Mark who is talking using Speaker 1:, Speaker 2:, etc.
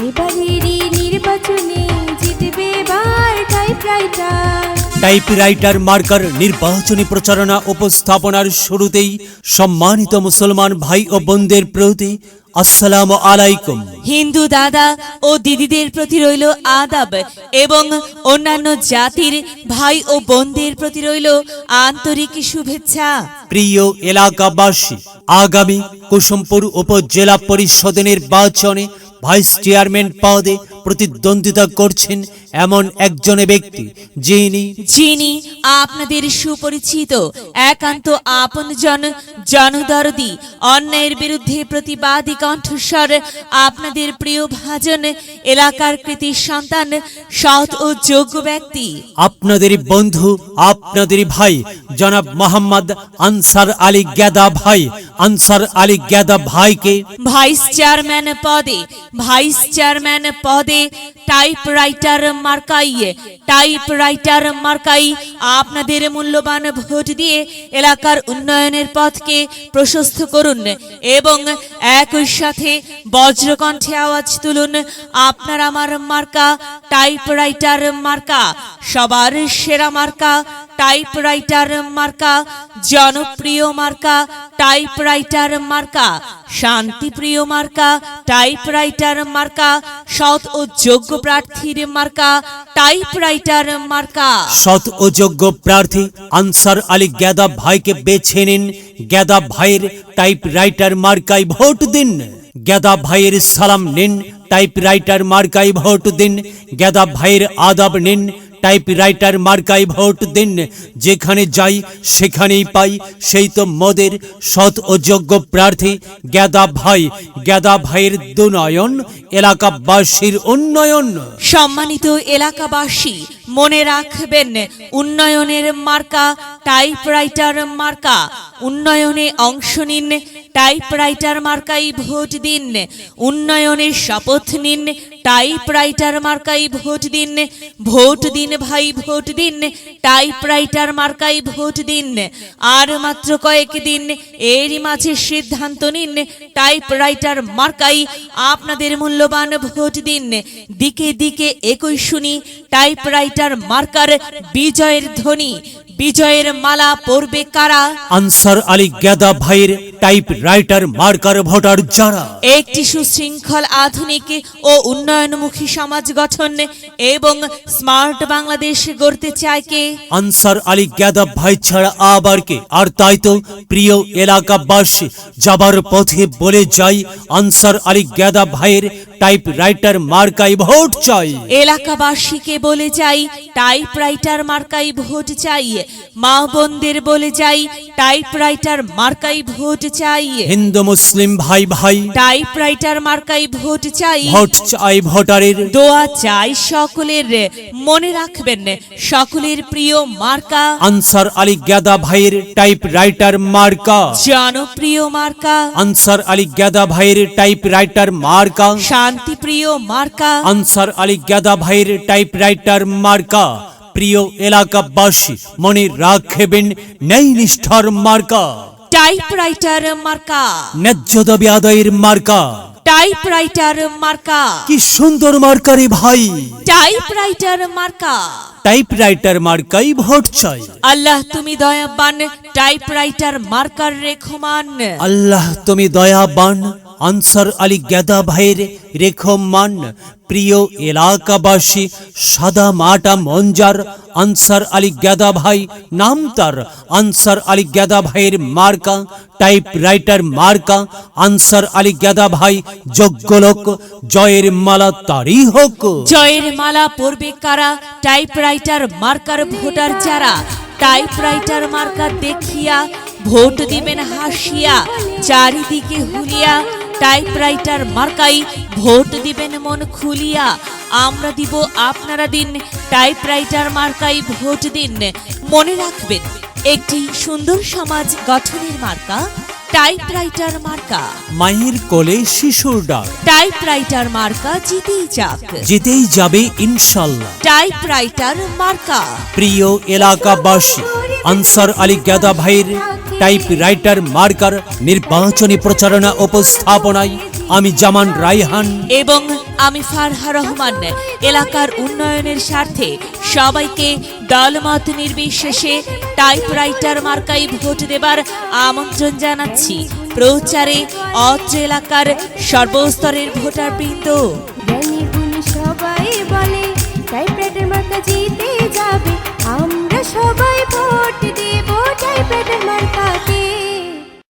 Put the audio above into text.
Speaker 1: এবারেরই নির্বাচনে জিতবে এবার টাইপরাইটার।
Speaker 2: টাইপরাইটার মার্কার নির্বাচনী প্রচারণা উপস্থাপনার শুরুতেই সম্মানিত মুসলমান ভাই ও বোনদের প্রতি আসসালামু আলাইকুম।
Speaker 3: হিন্দু দাদা ও দিদিদের প্রতি রইল আদাব এবং অন্যান্য জাতির ভাই ও বোনদের প্রতি রইল আন্তরিক শুভেচ্ছা।
Speaker 2: প্রিয় এলাকাবাসী, আগামী কুসুমপুর উপজেলা পরিষদ নির্বাচনে ভাইস চেয়ারম্যান পদে প্রতিদ্বন্দ্বিতা করছেন এমন একজন ব্যক্তি যিনি
Speaker 3: আপনাদের সুপরিচিত একান্ত আপনজন, জনদরদি, অন্যায়ের বিরুদ্ধে প্রতিবাদী কণ্ঠস্বর, আপনাদের প্রিয় ভাজন, এলাকার কৃতি সন্তান, সৎ ও যোগ্য ব্যক্তি,
Speaker 2: আপনাদের বন্ধু, আপনাদের ভাই জনাব মোহাম্মদ আনসার আলী গেদা ভাই। আনসার আলী গেদা ভাইকে
Speaker 3: ভাইস চেয়ারম্যান পদে টাইপরাইটার মার্কাই আপনাদের মূল্যবান ভোট দিয়ে এলাকার উন্নয়নের পথকে প্রশস্ত করুন এবং একই সাথে বজ্রকণ্ঠে আওয়াজ তুলুন, আপনার আমার মার্কা টাইপরাইটার মার্কা, সবার সেরা মার্কা টাইপরাইটার মার্কা, জনপ্রিয় মার্কা টাইপরাইটার মার্কা, শান্তিপ্রিয় মার্কা টাইপরাইটার মার্কা, সৎ ও যোগ্য প্রার্থীর মার্কা টাইপরাইটার মার্কা।
Speaker 2: সৎ ও যোগ্য প্রার্থী আনসার আলী গেদা ভাইকে বেছে নিন। গেদা ভাইয়ের টাইপরাইটার মার্কায় ভোট দিন। গেদা ভাইয়ের সালাম নিন, টাইপরাইটার মার্কায় ভোট দিন। গেদা ভাইয়ের আদাব নিন, টাইপরাইটার মার্কায় ভোট দিন। যেখানে যাই সেখানেই পাই সেই তো মোদের সৎ ও যোগ্য প্রার্থী গেদা ভাই। গেদা ভাইয়ের দুনয়ন, এলাকাবাসীর উন্নয়ন।
Speaker 3: সম্মানিত এলাকাবাসী, মনে রাখবেন, উন্নয়নের মার্কা টাইপরাইটার মার্কা। উন্নয়নে অংশ নিন, টাইপরাইটার মার্কাই ভোট দিন। উন্নয়নের শপথ নিন, টাইপরাইটার মার্কাই ভোট দিন। ভোট দিন ভাই, ভোট দিন, টাইপরাইটার মার্কাই ভোট দিন। আর মাত্র কয়েকদিন, এরই মাঝে সিদ্ধান্ত নিন, টাইপরাইটার মার্কাই আপনাদের মূল্যবান ভোট দিন। দিকে দিকে একই শুনি টাইপরাইটার মার্কার বিজয়ের ধ্বনি। বিজয়ের মালা পরবে কারা?
Speaker 2: আনসার আলী গেদা ভাইয়ের টাইপরাইটার মার্কার ভোটার যারা
Speaker 3: একটি সুশৃঙ্খল, আধুনিক ও উন্নয়নমুখী সমাজ গঠন এবং স্মার্ট বাংলাদেশ গড়তে চায় কে?
Speaker 2: আনসার আলী গেদা ভাই ছাড়া আবার কে? আর তাই তো প্রিয় এলাকাবাসী, যাবার পথে বলে যাই, আনসার আলী গেদা ভাইয়ের টাইপরাইটার মার্কায় ভোট চাই।
Speaker 3: এলাকাবাসীকে বলে যাই, টাইপরাইটার মার্কায় ভোট চাই। মা বোনদের বলে যাই, টাইপরাইটার মার্কায় ভোট চাই।
Speaker 2: হিন্দু মুসলিম ভাই ভাই,
Speaker 3: টাইপরাইটার মার্কায় ভোট চাই।
Speaker 2: ভোট চাই ভোটারের,
Speaker 3: দোয়া চাই সকলের। মনে রাখবেন, সকলের প্রিয় মার্কা
Speaker 2: আনসার আলী গেদা ভাইয়ের টাইপরাইটার মার্কা,
Speaker 3: জনপ্রিয় মার্কা
Speaker 2: আনসার আলী গেদা ভাইয়ের টাইপরাইটার মার্কা,
Speaker 3: শান্তিপ্রিয় মার্কা
Speaker 2: আনসার আলী গেদা ভাইয়ের টাইপরাইটার মার্কা। প্রিয় এলাকাবাসী, মনে রাখবেন, ন্যায় নিষ্ঠার মার্কা
Speaker 3: টাইপরাইটার মার্কা,
Speaker 2: ন্যায্য দাবি আদায়ের মার্কা।
Speaker 3: টাইপরাইটার মার্কা,
Speaker 2: কি সুন্দর মার্কা রে ভাই!
Speaker 3: টাইপরাইটার মার্কা।
Speaker 2: টাইপরাইটার মার্কাই ভোট চাই।
Speaker 3: আল্লাহ তুমি দয়াবান, টাইপরাইটার মার্কার রেখমান।
Speaker 2: আল্লাহ তুমি দয়াবান, আনসার আলী গেদা ভাইয়ের রেখমান। প্রিয় এলাকাবাসী, সাদা মাটা মঞ্জার আনসার আলী গেদা ভাই নাম তার। আনসার আলী গেদা ভাইয়ের মার্কা টাইপরাইটার মার্কা। আনসার আলী গেদা ভাই যোগ্য লোক, জয়ের মালা তারই হোক।
Speaker 3: জয়ের মালা পরবে কারা? টাইপরাইটার মার্কার ভোটার যারা। টাইপরাইটার মার্কা দেখিয়া ভোট দিবেন হাসিয়া, চারিদিকে হুলিয়া। টাইপরাইটার মার্কাই ভোট দিবেন মন খুলিয়া। আমরা দিব, আপনারা দিন, টাইপরাইটার মার্কাই ভোট দিন। মনে রাখবেন, একটি সুন্দর সমাজ গঠনের মার্কা টাইপরাইটার মার্কা।
Speaker 2: মায়ের কোলে শিশুর ডাক,
Speaker 3: টাইপরাইটার মার্কা জিতেই যাক,
Speaker 2: জিতেই যাবে ইনশাল্লাহ।
Speaker 3: টাইপরাইটার মার্কা।
Speaker 2: প্রিয় এলাকাবাসী, আনসার আলী গেদা ভাইয়ের টাইপরাইটার মার্কার নির্বাচনী প্রচারণা উপস্থাপনায় আমি জামান রায়হান
Speaker 3: এবং আমি ফারহা রহমান এলাকার উন্নয়নের স্বার্থে সবাইকে দলমত নির্বিশেষে টাইপরাইটার মার্কাই ভোট দেবার আমন্ত্রণ জানাচ্ছি। প্রচারে অত্র এলাকার সর্বস্তরের ভোটারবৃন্দ।
Speaker 1: জ্ঞানী গুণী সবাই বলে টাইপরাইটার মার্কা জিতে